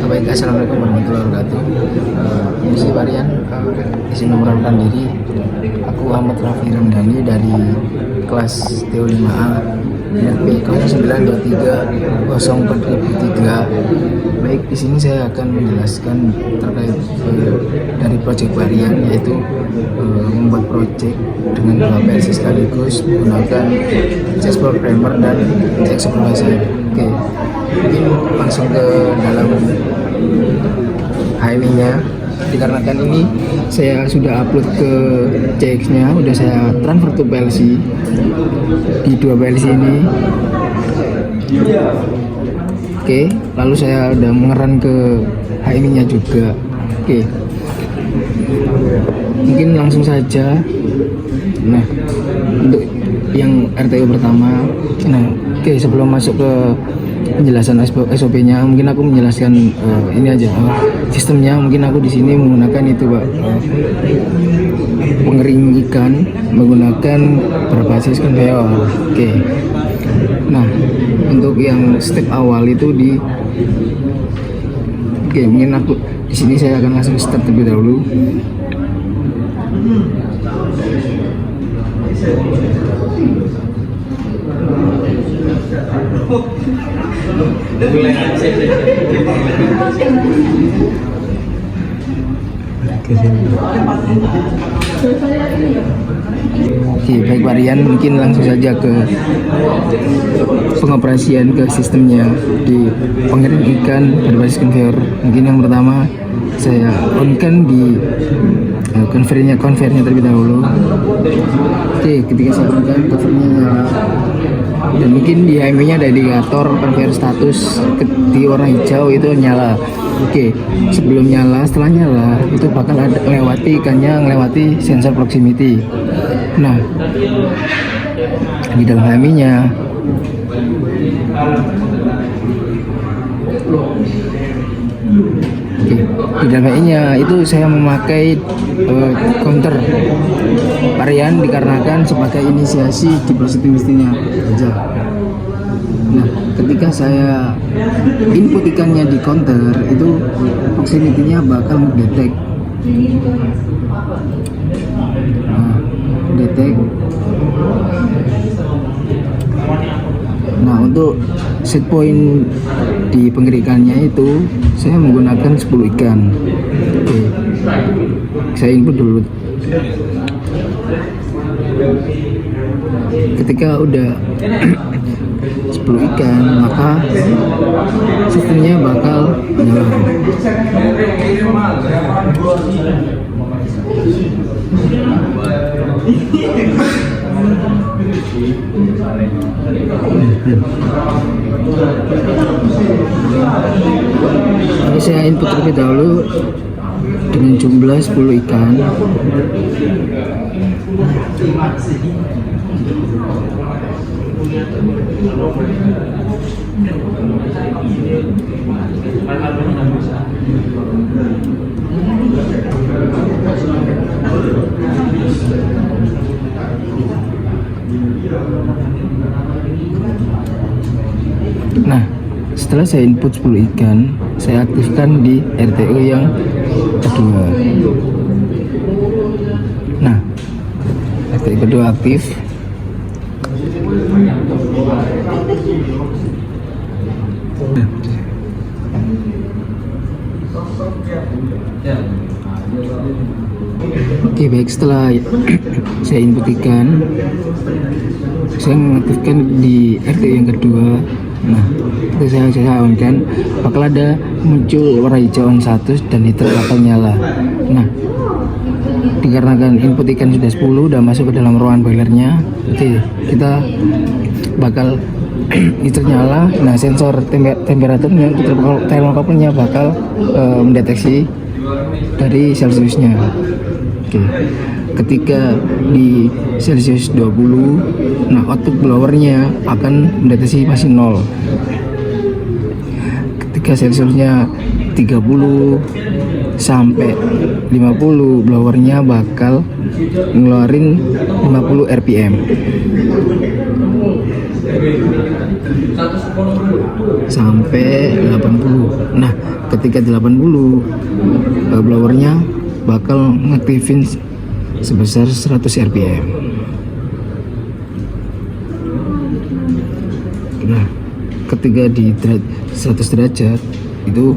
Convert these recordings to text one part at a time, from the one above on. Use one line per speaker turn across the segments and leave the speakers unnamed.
Baik, assalamualaikum warahmatullahi wabarakatuh. Misi varian izin memperkenalkan diri. Aku Ahmad Raffi Ramdhani dari kelas TO5A NRP 092304.3. Baik, di sini saya akan menjelaskan terkait dari proyek varian, yaitu membuat proyek dengan dua PLC sekaligus menggunakan C# Programmer dan C Supervisor. Oke, mungkin langsung ke dalam HMI-nya. Dikarenakan ini saya sudah upload ke CX-nya, udah saya transfer ke PLC di dua PLC ini. Oke, lalu saya udah mengeran ke HMI-nya juga. Oke, mungkin langsung saja. Nah, untuk yang RTU pertama, oke, sebelum masuk ke penjelasan SOP-nya, mungkin aku menjelaskan ini aja sistemnya. Mungkin aku di sini menggunakan itu, Pak, pengering ikan menggunakan berbasis konveyor. Oke. Nah, untuk yang step awal itu mungkin aku di sini saya akan langsung start terlebih dahulu. Oke, baik varian, mungkin langsung saja ke pengoperasian ke sistemnya di pengering ikan berbasis konveyor. Mungkin yang pertama saya on-kan di konveyornya terlebih dahulu. Oke, ketika saya on-kan konveyornya nyala, dan mungkin di HMI-nya ada indikator konveyor status di warna hijau itu nyala. Oke, sebelum nyala, setelah nyala itu bakal ada ngelewati sensor proximity. Nah, di dalam HMI-nya di dalam HMI-nya itu saya memakai counter varian dikarenakan sebagai inisiasi di proses mestinya saja. Nah, ketika saya input ikannya di counter, itu proximity-nya bakal mendetek. Nah, untuk set point di pengerikannya itu saya menggunakan 10 ikan. Oke, saya input dulu. Ketika udah 10 ikan, maka sistemnya bakal nyala. Ini saya input terlebih dahulu dengan jumlah 10 ikan. Nah, setelah saya input 10 ikan, saya aktifkan di RTU yang kedua. Nah, RTU kedua aktif. Oke, baik, setelah saya input ikan, saya mengaktifkan di RTU yang kedua. Nah, itu saya on-kan, bakal ada muncul warna hijau on status dan heater bakal nyala. Nah, dikarenakan input ikan sudah 10 dan masuk ke dalam ruangan boilernya, oke, kita bakal heater nyala. Nah, sensor temperaturnya, termokapelnya bakal mendeteksi dari Celsiusnya. Oke, ketika di Celsius 20, nah output blowernya akan mendeteksi masih 0. Ketika Celsiusnya 30 sampai 50, blowernya bakal ngeluarin 50 RPM. sampai 80. Nah, ketika 80, blowernya bakal ngaktifin sebesar 100 rpm. Nah, ketika di 100 derajat itu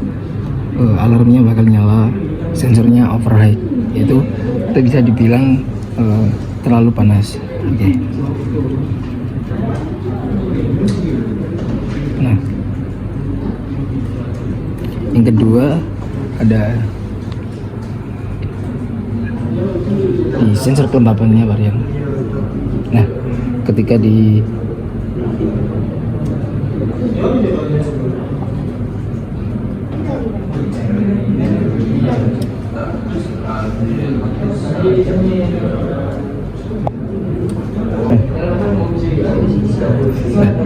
alarmnya bakal nyala, sensornya override, itu bisa dibilang terlalu panas. Oke. Nah, yang kedua ada di sensor kelembapannya varian. Nah, ketika di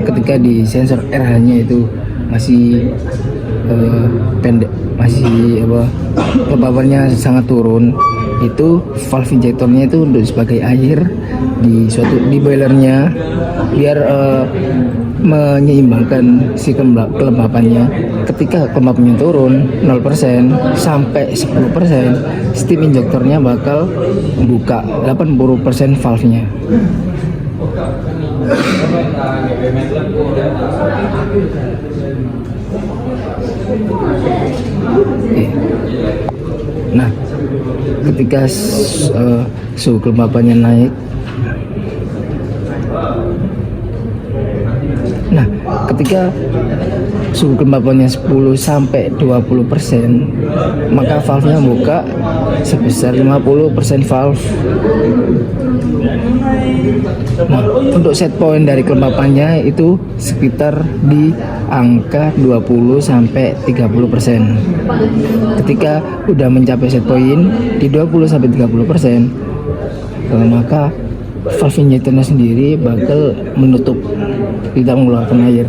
ketika di sensor RH-nya itu masih pendek, masih kelembapannya sangat turun, itu valve injektornya itu untuk sebagai air di boilernya biar menyeimbangkan si kelembapannya. Ketika kelembapannya turun 0% sampai 10%, steam injektornya bakal buka 80% valve-nya. Nah, ketika suhu kelembapannya naik, nah ketika suhu kelembapannya 10 sampai 20%, maka valve-nya buka sebesar 50% valve. Nah, untuk set point dari kelembapannya itu sekitar di angka 20 sampai 30%. Ketika udah mencapai set point di 20 sampai 30%, maka valve injektornya sendiri bakal menutup, tidak mengeluarkan air.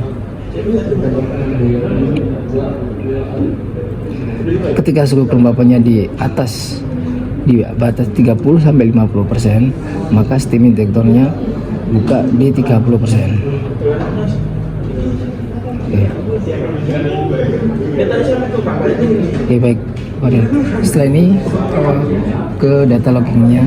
Ketika suhu kelembapannya di batas 30 sampai 50%, maka steam injektornya buka di 30%. Oke, baik. Setelah ini ke data loggingnya.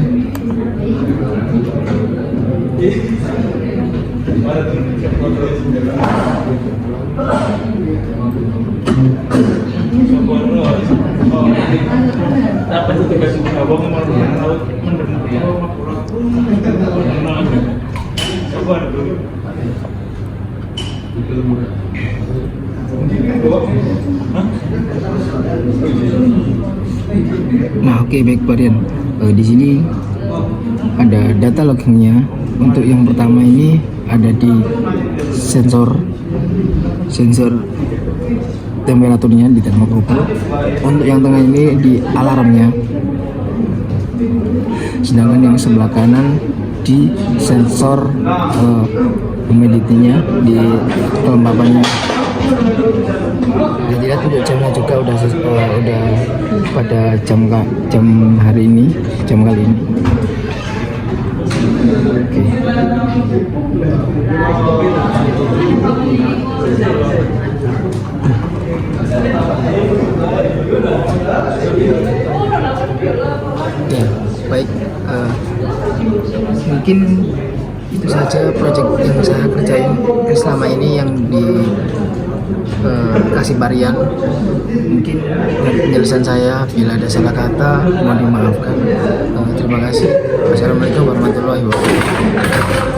Nah, oke, baik Varian. Di sini ada data loggingnya. Untuk yang pertama ini ada di sensor temperaturnya di termokukur. Untuk yang tengah ini di alarmnya. Sedangkan yang sebelah kanan di sensor humidity-nya di kelembapannya. Dan tidak untuk jamnya juga udah pada jam hari ini, jam kali ini. Oke. Ya, baik. Mungkin itu saja proyek yang saya kerjain selama ini yang kasih varian. Mungkin dari penjelasan saya bila ada salah kata mohon dimaafkan. Terima kasih. Wassalamualaikum warahmatullahi wabarakatuh.